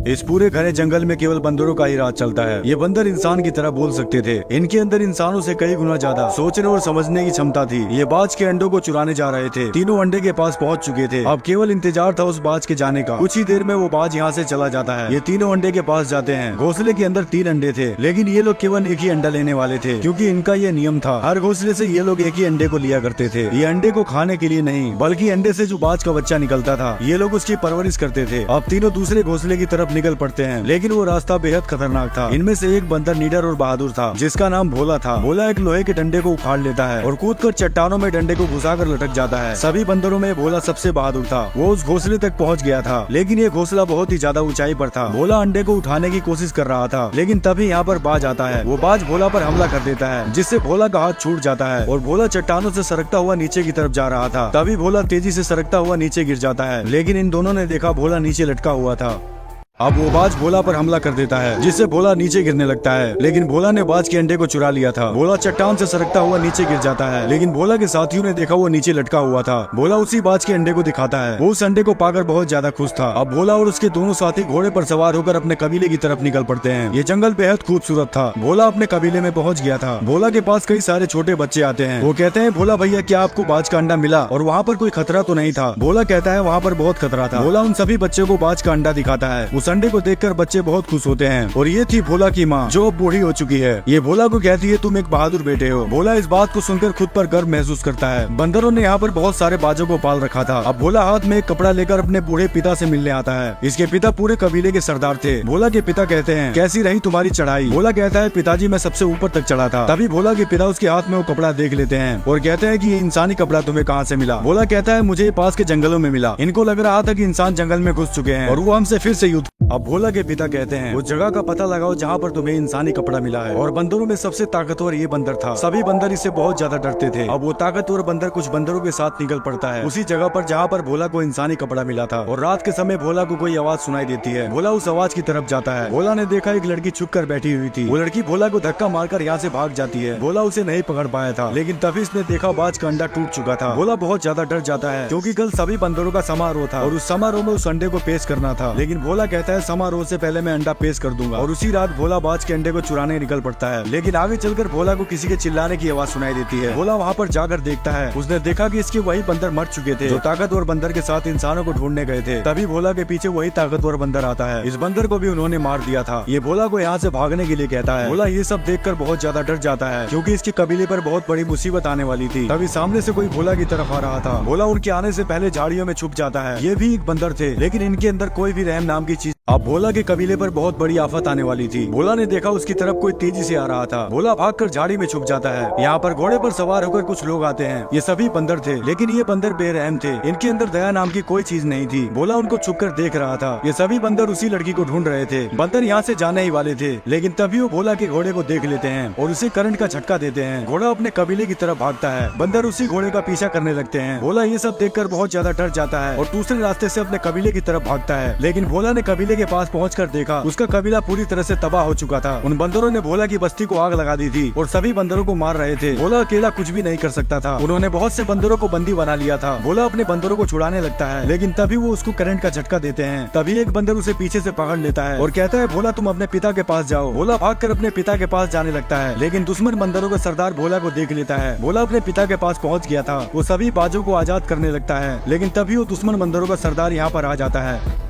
इस पूरे घने जंगल में केवल बंदरों का ही राज चलता है। ये बंदर इंसान की तरह बोल सकते थे। इनके अंदर इंसानों से कई गुना ज्यादा सोचने और समझने की क्षमता थी। ये बाज के अंडों को चुराने जा रहे थे। तीनों अंडे के पास पहुंच चुके थे। अब केवल इंतजार था उस बाज के जाने का। कुछ ही देर में वो बाज यहाँ से चला जाता है। ये तीनों अंडे के पास जाते हैं। घोंसले के अंदर 3 अंडे थे, लेकिन ये लोग केवल एक ही अंडा लेने वाले थे, क्योंकि इनका ये नियम था। हर घोंसले से ये लोग एक ही अंडे को लिया करते थे। ये अंडे को खाने के लिए नहीं, बल्कि अंडे से जो बाज का बच्चा निकलता था, ये लोग उसकी परवरिश करते थे। अब तीनों दूसरे घोंसले की तरफ निकल पड़ते हैं, लेकिन वो रास्ता बेहद खतरनाक था। इनमें से एक बंदर निडर और बहादुर था, जिसका नाम भोला था। भोला एक लोहे के डंडे को उखाड़ लेता है और कूदकर चट्टानों में डंडे को घुसाकर लटक जाता है। सभी बंदरों में भोला सबसे बहादुर था। वो उस घोंसले तक पहुंच गया था, लेकिन ये घोंसला बहुत ही ज्यादा ऊंचाई पर था। भोला अंडे को उठाने की कोशिश कर रहा था, लेकिन तभी यहाँ पर बाज आता है। वो बाज भोला पर हमला कर देता है, जिससे भोला का हाथ छूट जाता है और भोला चट्टानों से सरकता हुआ नीचे की तरफ जा रहा था। तभी भोला तेजी से सरकता हुआ नीचे गिर जाता है, लेकिन इन दोनों ने देखा भोला नीचे लटका हुआ था। अब वो बाज भोला पर हमला कर देता है, जिससे भोला नीचे गिरने लगता है, लेकिन भोला ने बाज के अंडे को चुरा लिया था। भोला चट्टान से सरकता हुआ नीचे गिर जाता है, लेकिन भोला के साथियों ने देखा वो नीचे लटका हुआ था। भोला उसी बाज के अंडे को दिखाता है। वो उस अंडे को पाकर बहुत ज्यादा खुश था। अब भोला और उसके दोनों साथी घोड़े पर सवार होकर अपने कबीले की तरफ निकल पड़ते हैं। ये जंगल बेहद खूबसूरत था। भोला अपने कबीले में पहुँच गया था। भोला के पास कई सारे छोटे बच्चे आते हैं। वो कहते हैं, भोला भैया, क्या आपको बाज का अंडा मिला और वहाँ पर कोई खतरा तो नहीं था? भोला कहता है, वहाँ पर बहुत खतरा था। भोला उन सभी बच्चों को बाज का अंडा दिखाता है। उस अंडे को देखकर बच्चे बहुत खुश होते हैं। और ये थी भोला की माँ, जो अब बूढ़ी हो चुकी है। ये भोला को कहती है, तुम एक बहादुर बेटे हो। भोला इस बात को सुनकर खुद पर गर्व महसूस करता है। बंदरों ने यहाँ पर बहुत सारे बाजों को पाल रखा था। अब भोला हाथ में एक कपड़ा लेकर अपने बूढ़े पिता से मिलने आता है। इसके पिता पूरे कबीले के सरदार थे। भोला के पिता कहते हैं, कैसी रही तुम्हारी चढ़ाई? भोला कहता है, पिताजी मैं सबसे ऊपर तक चढ़ा था। तभी भोला के पिता उसके हाथ में वो कपड़ा देख लेते हैं और कहते हैं कि ये इंसानी कपड़ा तुम्हें कहाँ से मिला? भोला कहता है, मुझे पास के जंगलों में मिला। इनको लग रहा था कि इंसान जंगल में घुस चुके हैं और वो हमसे फिर से युद्ध। अब भोला के पिता कहते हैं, उस जगह का पता लगाओ जहाँ पर तुम्हें इंसानी कपड़ा मिला है। और बंदरों में सबसे ताकतवर ये बंदर था। सभी बंदर इससे बहुत ज्यादा डरते थे। अब वो ताकतवर बंदर कुछ बंदरों के साथ निकल पड़ता है उसी जगह पर जहाँ पर भोला को इंसानी कपड़ा मिला था। और रात के समय भोला को कोई आवाज सुनाई देती है। भोला उस आवाज की तरफ जाता है। भोला ने देखा एक लड़की छुप कर बैठी हुई थी। वो लड़की भोला को धक्का मारकर यहाँ से भाग जाती है। भोला उसे नहीं पकड़ पाया था, लेकिन तभी इसने देखा बाज का अंडा टूट चुका था। भोला बहुत ज्यादा डर जाता है, क्योंकि कल सभी बंदरों का समारोह था और उस समारोह में उस अंडे को पेश करना था। लेकिन भोला कहता है, समारोह से पहले मैं अंडा पेश कर दूंगा। और उसी रात भोला बाज के अंडे को चुराने निकल पड़ता है। लेकिन आगे चलकर भोला को किसी के चिल्लाने की आवाज सुनाई देती है। भोला वहाँ पर जाकर देखता है। उसने देखा कि इसके वही बंदर मर चुके थे, जो ताकतवर बंदर के साथ इंसानों को ढूंढने गए थे। तभी भोला के पीछे वही ताकतवर बंदर आता है। इस बंदर को भी उन्होंने मार दिया था। ये भोला को यहाँ से भागने के लिए कहता है। भोला ये सब देखकर बहुत ज्यादा डर जाता है, क्योंकि इसके कबीले पर बहुत बड़ी मुसीबत आने वाली थी। तभी सामने से कोई भोला की तरफ आ रहा था। भोला उनके आने से पहले झाड़ियों में छुप जाता है। ये भी एक बंदर थे, लेकिन इनके अंदर कोई भी रहम नाम की चीज। अब भोला के कबीले पर बहुत बड़ी आफत आने वाली थी। भोला ने देखा उसकी तरफ कोई तेजी से आ रहा था। भोला भागकर झाड़ी में छुप जाता है। यहाँ पर घोड़े पर सवार होकर कुछ लोग आते हैं। ये सभी बंदर थे, लेकिन ये बंदर बेरहम थे। इनके अंदर दया नाम की कोई चीज नहीं थी। भोला उनको छुपकर देख रहा था। ये सभी बंदर उसी लड़की को ढूंढ रहे थे। बंदर यहाँ से जाने ही वाले थे, लेकिन तभी वो भोला के घोड़े को देख लेते हैं और उसे करंट का झटका देते हैं। घोड़ा अपने कबीले की तरफ भागता है। बंदर उसी घोड़े का पीछा करने लगते हैं। भोला ये सब देखकर बहुत ज्यादा डर जाता है और दूसरे रास्ते से अपने कबीले की तरफ भागता है। लेकिन भोला ने कबीले के पास पहुंचकर देखा, उसका कबीला पूरी तरह से तबाह हो चुका था। उन बंदरों ने भोला की बस्ती को आग लगा दी थी और सभी बंदरों को मार रहे थे। भोला अकेला कुछ भी नहीं कर सकता था। उन्होंने बहुत से बंदरों को बंदी बना लिया था। भोला अपने बंदरों को छुड़ाने लगता है, लेकिन तभी वो उसको करंट का झटका देते हैं। तभी एक बंदर उसे पीछे से पकड़ लेता है और कहता है, भोला तुम अपने पिता के पास जाओ। भोला भागकर अपने पिता के पास जाने लगता है, लेकिन दुश्मन बंदरों का सरदार भोला को देख लेता है। भोला अपने पिता के पास पहुँच गया था। वो सभी बाजों को आजाद करने लगता है, लेकिन तभी वो दुश्मन बंदरों का सरदार यहाँ पर आ जाता है।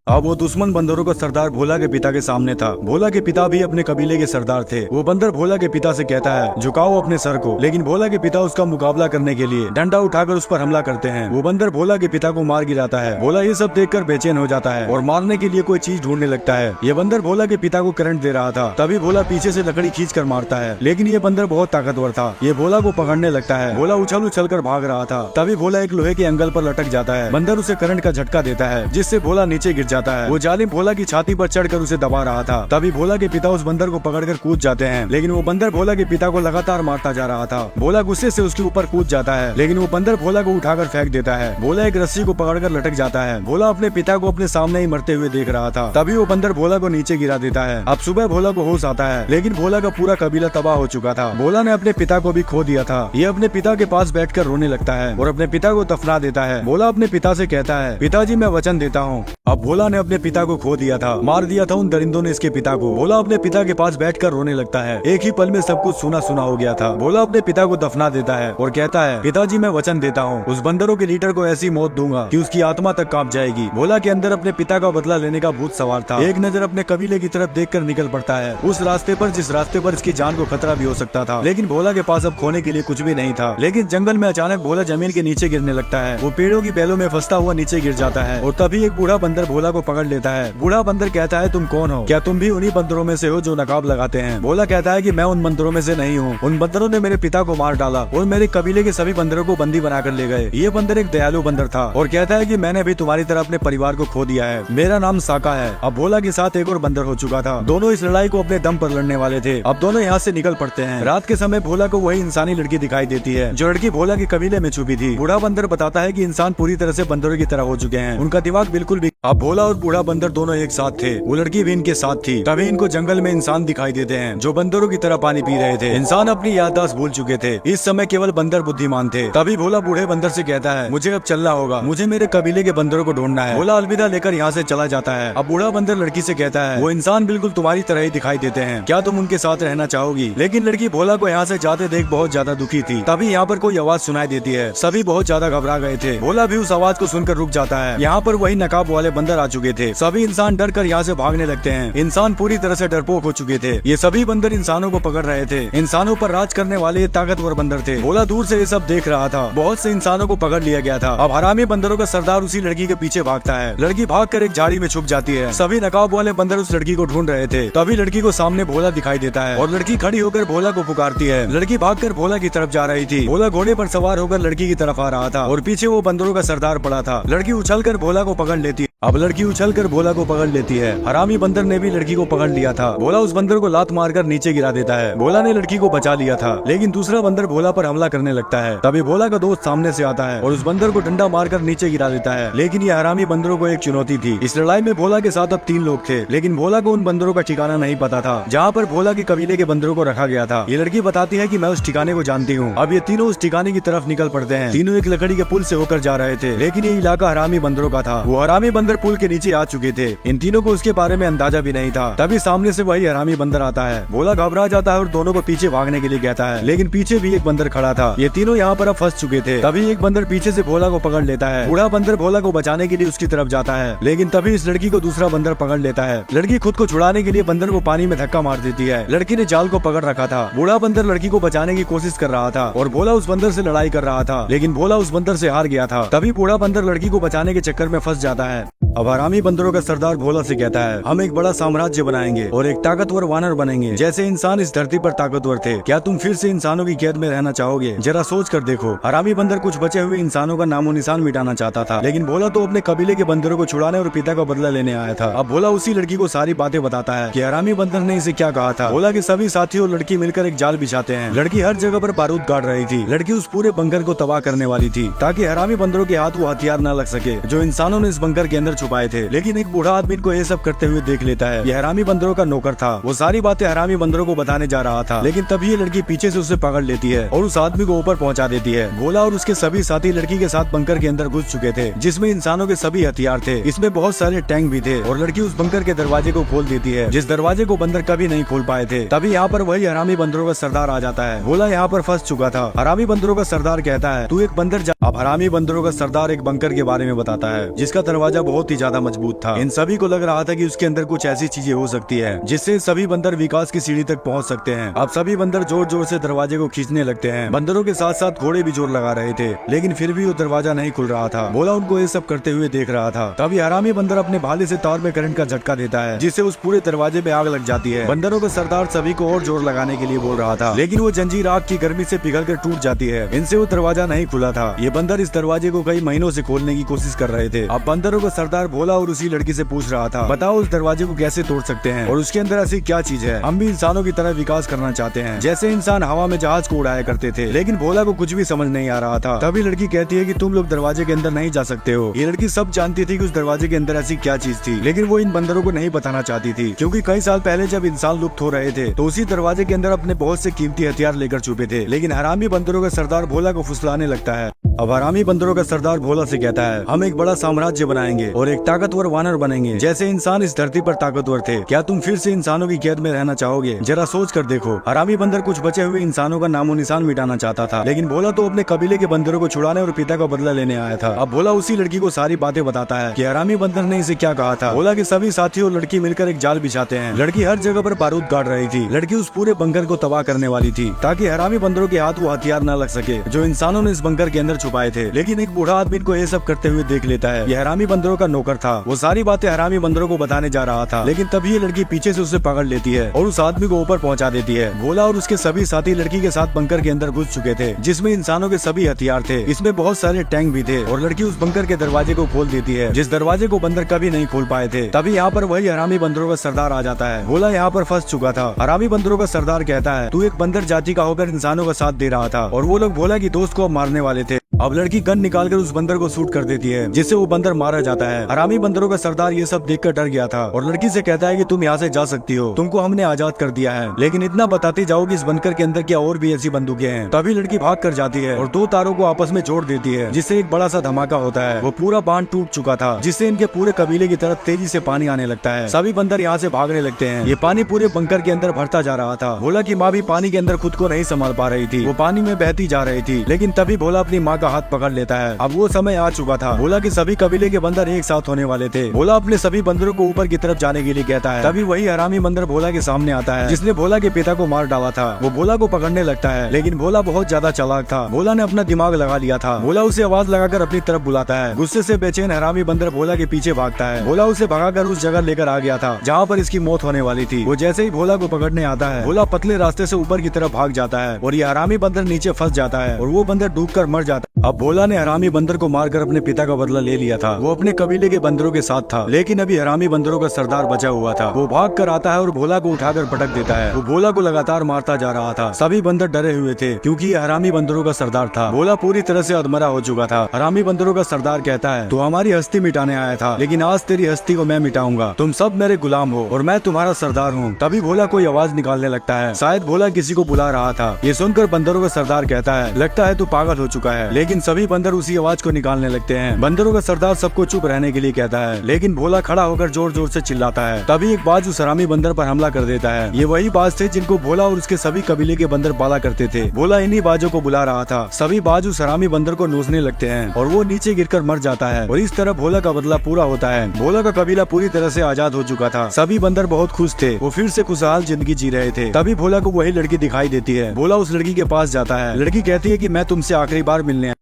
अब वो दुश्मन बंदरों का सरदार भोला के पिता के सामने था। भोला के पिता भी अपने कबीले के सरदार थे। वो बंदर भोला के पिता से कहता है, झुकाओ अपने सर को। लेकिन भोला के पिता उसका मुकाबला करने के लिए डंडा उठाकर उस पर हमला करते हैं। वो बंदर भोला के पिता को मार गिराता है। भोला ये सब देखकर बेचैन हो जाता है और मारने के लिए कोई चीज ढूंढने लगता है। ये बंदर भोला के पिता को करंट दे रहा था। तभी भोला पीछे से लकड़ी खींच कर मारता है, लेकिन ये बंदर बहुत ताकतवर था। ये भोला को पकड़ने लगता है। भोला उछल उछल कर भाग रहा था। तभी भोला एक लोहे के एंगल पर लटक जाता है। बंदर उसे करंट का झटका देता है, जिससे भोला नीचे गिर जाता है। वो जालिम भोला की छाती पर चढ़कर उसे दबा रहा था। तभी भोला के पिता उस बंदर को पकड़कर कूद जाते हैं, लेकिन वो बंदर भोला के पिता को लगातार मारता जा रहा था। भोला गुस्से से उसके ऊपर कूद जाता है, लेकिन वो बंदर भोला को उठाकर फेंक देता है। भोला एक रस्सी को पकड़कर लटक जाता है। भोला अपने पिता को अपने सामने ही मरते हुए देख रहा था। तभी वो बंदर भोला को नीचे गिरा देता है। अब सुबह भोला को होश आता है, लेकिन भोला का पूरा कबीला तबाह हो चुका था। भोला ने अपने पिता को भी खो दिया था। ये अपने पिता के पास बैठकर रोने लगता है और अपने पिता को दफना देता है। भोला अपने पिता से कहता है, पिताजी मैं वचन देता हूँ। अब भोला भोला ने अपने पिता को खो दिया था, मार दिया था उन दरिंदों ने इसके पिता को। भोला अपने पिता के पास बैठकर रोने लगता है। एक ही पल में सब कुछ सुना सुना हो गया था। भोला अपने पिता को दफना देता है और कहता है, पिताजी मैं वचन देता हूँ उस बंदरों के लीडर को ऐसी मौत दूंगा कि उसकी आत्मा तक कांप जाएगी। भोला के अंदर अपने पिता का बदला लेने का भूत सवार था। एक नजर अपने कबीले की तरफ देखकर निकल पड़ता है, उस रास्ते पर जिस रास्ते पर इसकी जान को खतरा भी हो सकता था। लेकिन भोला के पास अब खोने के लिए कुछ भी नहीं था। लेकिन जंगल में अचानक भोला जमीन के नीचे गिरने लगता है। वो पेड़ों की बेलों में फंसता हुआ नीचे गिर जाता है और तभी एक बूढ़ा बंदर भोला को पकड़ लेता है। बूढ़ा बंदर कहता है, तुम कौन हो? क्या तुम भी उन्हीं बंदरों में से हो जो नकाब लगाते हैं? भोला कहता है कि मैं उन बंदरों में से नहीं हूँ। उन बंदरों ने मेरे पिता को मार डाला और मेरे कबीले के सभी बंदरों को बंदी बनाकर ले गए। ये बंदर एक दयालु बंदर था और कहता है कि मैंने भी तुम्हारी तरह अपने परिवार को खो दिया है। मेरा नाम साका है। अब भोला के साथ एक और बंदर हो चुका था। दोनों इस लड़ाई को अपने दम पर लड़ने वाले थे। अब दोनों यहाँ से निकल पड़ते हैं। रात के समय भोला को वही इंसानी लड़की दिखाई देती है जो लड़की भोला के कबीले में छुपी थी। बूढ़ा बंदर बताता है कि इंसान पूरी तरह से बंदरों की तरह हो चुके हैं, उनका दिमाग बिल्कुल भी। अब भोला और बूढ़ा बंदर दोनों एक साथ थे। वो लड़की भी इनके साथ थी। तभी इनको जंगल में इंसान दिखाई देते हैं जो बंदरों की तरह पानी पी रहे थे। इंसान अपनी याददाश्त भूल चुके थे। इस समय केवल बंदर बुद्धिमान थे। तभी भोला बूढ़े बंदर से कहता है, मुझे अब चलना होगा, मुझे मेरे कबीले के बंदरों को ढूंढना है। भोला अलविदा लेकर यहाँ से चला जाता है। अब बूढ़ा बंदर लड़की से कहता है, वो इंसान बिल्कुल तुम्हारी तरह ही दिखाई देते हैं, क्या तुम उनके साथ रहना चाहोगी? लेकिन लड़की भोला को यहाँ से जाते देख बहुत ज्यादा दुखी थी। तभी यहाँ पर कोई आवाज सुनाई देती है। सभी बहुत ज्यादा घबरा गए थे। भोला भी उस आवाज को सुनकर रुक जाता है। यहाँ पर वही नकाब वाले बंदर आ चुके थे। सभी इंसान डर कर यहाँ से भागने लगते हैं। इंसान पूरी तरह से डरपोक हो चुके थे। ये सभी बंदर इंसानों को पकड़ रहे थे। इंसानों पर राज करने वाले ये ताकतवर बंदर थे। भोला दूर से ये सब देख रहा था। बहुत से इंसानों को पकड़ लिया गया था। अब हरामी बंदरों का सरदार उसी लड़की के पीछे भागता है। लड़की भागकर एक झाड़ी में छुप जाती है। सभी नकाब वाले बंदर उस लड़की को ढूंढ रहे थे। तभी लड़की को सामने भोला दिखाई देता है और लड़की खड़ी होकर भोला को पुकारती है। लड़की भागकर भोला की तरफ जा रही थी। भोला घोड़े पर सवार होकर लड़की की तरफ आ रहा था और पीछे वो बंदरों का सरदार पड़ा था। लड़की उछलकर भोला को पकड़ लेती है। अब लड़की उछलकर भोला को पकड़ लेती है। हरामी बंदर ने भी लड़की को पकड़ लिया था। भोला उस बंदर को लात मारकर नीचे गिरा देता है। भोला ने लड़की को बचा लिया था, लेकिन दूसरा बंदर भोला पर हमला करने लगता है। तभी भोला का दोस्त सामने से आता है और उस बंदर को डंडा मारकर नीचे गिरा देता है। लेकिन ये हरामी बंदरों को एक चुनौती थी। इस लड़ाई में भोला के साथ अब 3 लोग थे, लेकिन भोला को उन बंदरों का ठिकाना नहीं पता था जहाँ पर भोला के कबीले के बंदरों को रखा गया था। ये लड़की बताती है कि मैं उस ठिकाने को जानती हूँ। अब ये तीनों उस ठिकाने की तरफ निकल पड़ते हैं। तीनों एक लकड़ी के पुल से होकर जा रहे थे, लेकिन ये इलाका हरामी बंदरों का था। वो हरामी बंदर पुल के नीचे आ चुके थे। इन तीनों को उसके बारे में अंदाजा भी नहीं था। तभी सामने से वही हरामी बंदर आता है। भोला घबरा जाता है और दोनों को पीछे भागने के लिए कहता है, लेकिन पीछे भी एक बंदर खड़ा था। ये तीनों यहाँ पर अब फंस चुके थे। तभी एक बंदर पीछे से भोला को पकड़ लेता है। बूढ़ा बंदर भोला को बचाने के लिए उसकी तरफ जाता है, लेकिन तभी इस लड़की को दूसरा बंदर पकड़ लेता है। लड़की खुद को छुड़ाने के लिए बंदर को पानी में धक्का मार देती है। लड़की ने जाल को पकड़ रखा था। बूढ़ा बंदर लड़की को बचाने की कोशिश कर रहा था और भोला उस बंदर से लड़ाई कर रहा था, लेकिन भोला उस बंदर से हार गया था। तभी बूढ़ा बंदर लड़की को बचाने के चक्कर में फंस जाता है। अब हरामी बंदरों का सरदार भोला से कहता है, हम एक बड़ा साम्राज्य बनाएंगे और एक ताकतवर वानर बनेंगे, जैसे इंसान इस धरती पर ताकतवर थे। क्या तुम फिर से इंसानों की कैद में रहना चाहोगे? जरा सोच कर देखो। हरामी बंदर कुछ बचे हुए इंसानों का नामो निशान मिटाना चाहता था, लेकिन भोला तो अपने कबीले के बंदरों को छुड़ाने और पिता का बदला लेने आया था। अब भोला उसी लड़की को सारी बातें बताता है कि हरामी बंदर ने इसे क्या कहा था। भोला के सभी साथी और लड़की मिलकर एक जाल बिछाते हैं। लड़की हर जगह पर बारूद गाड़ रही थी। लड़की उस पूरे बंकर को तबाह करने वाली थी, ताकि हरामी बंदरों के हाथ वो हथियार न लग सके जो इंसानों ने इस बंकर के अंदर छुपाए थे। लेकिन एक बूढ़ा आदमी को ये सब करते हुए देख लेता है। ये हरामी बंदरों का नौकर था। वो सारी बातें हरामी बंदरों को बताने जा रहा था, लेकिन तभी ये लड़की पीछे से उसे पकड़ लेती है और उस आदमी को ऊपर पहुंचा देती है। भोला और उसके सभी साथी लड़की के साथ बंकर के अंदर घुस चुके थे, जिसमें इंसानों के सभी हथियार थे। इसमें बहुत सारे टैंक भी थे और लड़की उस बंकर के दरवाजे को खोल देती है, जिस दरवाजे को बंदर कभी नहीं खोल पाए थे। तभी यहाँ पर वही हरामी बंदरों का सरदार आ जाता है। भोला यहाँ पर फंस चुका था। हरामी बंदरों का सरदार कहता है, तू एक बंदर जा। अब हरामी बंदरों का सरदार एक बंकर के बारे में बताता है, जिसका दरवाजा बहुत ही ज्यादा मजबूत था। इन सभी को लग रहा था कि उसके अंदर कुछ ऐसी चीजें हो सकती है जिससे सभी बंदर विकास की सीढ़ी तक पहुंच सकते हैं। अब सभी बंदर जोर जोर से दरवाजे को खींचने लगते हैं। बंदरों के साथ साथ घोड़े भी जोर लगा रहे थे, लेकिन फिर भी वो दरवाजा नहीं खुल रहा था। भोला उनको ये सब करते हुए देख रहा था। तभी हरामी बंदर अपने भाले से तार में करंट का झटका देता है, जिससे उस पूरे दरवाजे में आग लग जाती है। बंदरों का सरदार सभी को और जोर लगाने के लिए बोल रहा था, लेकिन वो जंजीर आग की गर्मी से पिघल कर टूट जाती है। इनसे वो दरवाजा नहीं खुला था। ये बंदर इस दरवाजे को कई महीनों से खोलने की कोशिश कर रहे थे। अब बंदरों का सरदार भोला और उसी लड़की से पूछ रहा था, बताओ उस दरवाजे को कैसे तोड़ सकते हैं और उसके अंदर ऐसी क्या चीज है? हम भी इंसानों की तरह विकास करना चाहते हैं, जैसे इंसान हवा में जहाज को उड़ाया करते थे। लेकिन भोला को कुछ भी समझ नहीं आ रहा था। तभी लड़की कहती है कि तुम लोग दरवाजे के अंदर नहीं जा सकते हो। ये लड़की सब जानती थी कि उस दरवाजे के अंदर ऐसी क्या चीज थी, लेकिन वो इन बंदरों को नहीं बताना चाहती थी, क्योंकि कई साल पहले जब इंसान लुप्त हो रहे थे तो उसी दरवाजे के अंदर अपने बहुत से कीमती हथियार लेकर छुपे थे। लेकिन हरामी बंदरों का सरदार भोला को फुसलाने लगता है। अब हरामी बंदरों का सरदार भोला से कहता है, हम एक बड़ा साम्राज्य बनाएंगे और एक ताकतवर वानर बनेंगे। जैसे इंसान इस धरती पर ताकतवर थे, क्या तुम फिर से इंसानों की कैद में रहना चाहोगे? जरा सोच कर देखो। हरामी बंदर कुछ बचे हुए इंसानों का नामो निशान मिटाना चाहता था, लेकिन भोला तो अपने कबीले के बंदरों को छुड़ाने और पिता का बदला लेने आया था। अब भोला उसी लड़की को सारी बातें बताता है कि हरामी बंदर ने इसे क्या कहा था। भोला के सभी साथी और लड़की मिलकर एक जाल बिछाते हैं। लड़की हर जगह पर बारूद गाड़ रही थी। लड़की उस पूरे बंकर को तबाह करने वाली थी, ताकि हरामी बंदरों के हाथ वो हथियार न लग सके जो इंसानों ने इस बंकर के अंदर छुपाए थे। लेकिन एक बूढ़ा आदमी इनको ये सब करते हुए देख लेता है। ये हरामी बंदरों का नौकर था। वो सारी बातें हरामी बंदरों को बताने जा रहा था, लेकिन तभी ये लड़की पीछे से उसे पकड़ लेती है और उस आदमी को ऊपर पहुंचा देती है। भोला और उसके सभी साथी लड़की के साथ बंकर के अंदर घुस चुके थे, जिसमें इंसानों के सभी हथियार थे। इसमें बहुत सारे टैंक भी थे और लड़की उस बंकर के दरवाजे को खोल देती है, जिस दरवाजे को बंदर कभी नहीं खोल पाए थे। तभी यहाँ पर वही हरामी बंदरों का सरदार आ जाता है। भोला यहाँ पर फंस चुका था। हरामी बंदरों का सरदार कहता है, तू एक बंदर जाति का होकर इंसानों का साथ दे रहा था और वो लोग भोला की दोस्त को मारने वाले थे। अब लड़की गन निकालकर उस बंदर को शूट कर देती है, जिससे वो बंदर मारा जाता है। हरामी बंदरों का सरदार ये सब देखकर डर गया था और लड़की से कहता है कि तुम यहाँ से जा सकती हो, तुमको हमने आजाद कर दिया है, लेकिन इतना बताते जाओ कि इस बंकर के अंदर क्या और भी ऐसी बंदूकें हैं। तभी लड़की भाग कर जाती है और दो तारों को आपस में जोड़ देती है, जिससे एक बड़ा सा धमाका होता है। वो पूरा बांध टूट चुका था, जिससे इनके पूरे कबीले की तरफ तेजी से पानी आने लगता है। सभी बंदर यहाँ से भागने लगते हैं। ये पानी पूरे बंकर के अंदर भरता जा रहा था। भोला की माँ भी पानी के अंदर खुद को नहीं संभाल पा रही थी, वो पानी में बहती जा रही थी। लेकिन तभी भोला अपनी माँ का हाथ पकड़ लेता है। अब वो समय आ चुका था। भोला के सभी कबीले के बंदर एक साथ होने वाले थे। भोला अपने सभी बंदरों को ऊपर की तरफ जाने के लिए कहता है। तभी वही हरामी बंदर भोला के सामने आता है, जिसने भोला के पिता को मार डाला था। वो भोला को पकड़ने लगता है, लेकिन भोला बहुत ज्यादा चालाक था। भोला ने अपना दिमाग लगा लिया था। भोला उसे आवाज लगाकर अपनी तरफ बुलाता है। गुस्से से बेचैन हरामी बंदर भोला के पीछे भागता है। भोला उसे भगाकर उस जगह लेकर आ गया था जहाँ पर इसकी मौत होने वाली थी। वो जैसे ही भोला को पकड़ने आता है, भोला पतले रास्ते से ऊपर की तरफ भाग जाता है और ये हरामी बंदर नीचे फंस जाता है और वो बंदर डूबकर मर जाता है। अब भोला ने हरामी बंदर को मारकर अपने पिता का बदला ले लिया था। वो अपने कबीले के बंदरों के साथ था, लेकिन अभी हरामी बंदरों का सरदार बचा हुआ था। वो भाग कर आता है और भोला को उठाकर पटक देता है। वो भोला को लगातार मारता जा रहा था। सभी बंदर डरे हुए थे, क्योंकि ये हरामी बंदरों का सरदार था। भोला पूरी तरह से अधमरा हो चुका था। हरामी बंदरों का सरदार कहता है, तू हमारी हस्ती मिटाने आया था, लेकिन आज तेरी हस्ती को मैं मिटाऊंगा। तुम सब मेरे गुलाम हो और मैं तुम्हारा सरदार हूँ। तभी भोला कोई आवाज निकालने लगता है। शायद भोला किसी को बुला रहा था। ये सुनकर बंदरों का सरदार कहता है, लगता है तू पागल हो चुका है। लेकिन सभी बंदर उसी आवाज को निकालने लगते हैं। बंदरों का सरदार सबको चुप रहने के लिए कहता है, लेकिन भोला खड़ा होकर जोर जोर से चिल्लाता है। तभी एक बाज उस हरामी बंदर पर हमला कर देता है। ये वही बाज थे जिनको भोला और उसके सभी कबीले के बंदर पाला करते थे। भोला इन्हीं बाजों को बुला रहा था। सभी बाज उस हरामी बंदर को नोचने लगते हैं और वो नीचे गिरकर मर जाता है और इस तरह भोला का बदला पूरा होता है। भोला का कबीला पूरी तरह से आजाद हो चुका था। सभी बंदर बहुत खुश थे। वो फिर से खुशहाल जिंदगी जी रहे थे। तभी भोला को वही लड़की दिखाई देती है। भोला उस लड़की के पास जाता है। लड़की कहती है कि मैं तुमसे आखिरी बार मिलने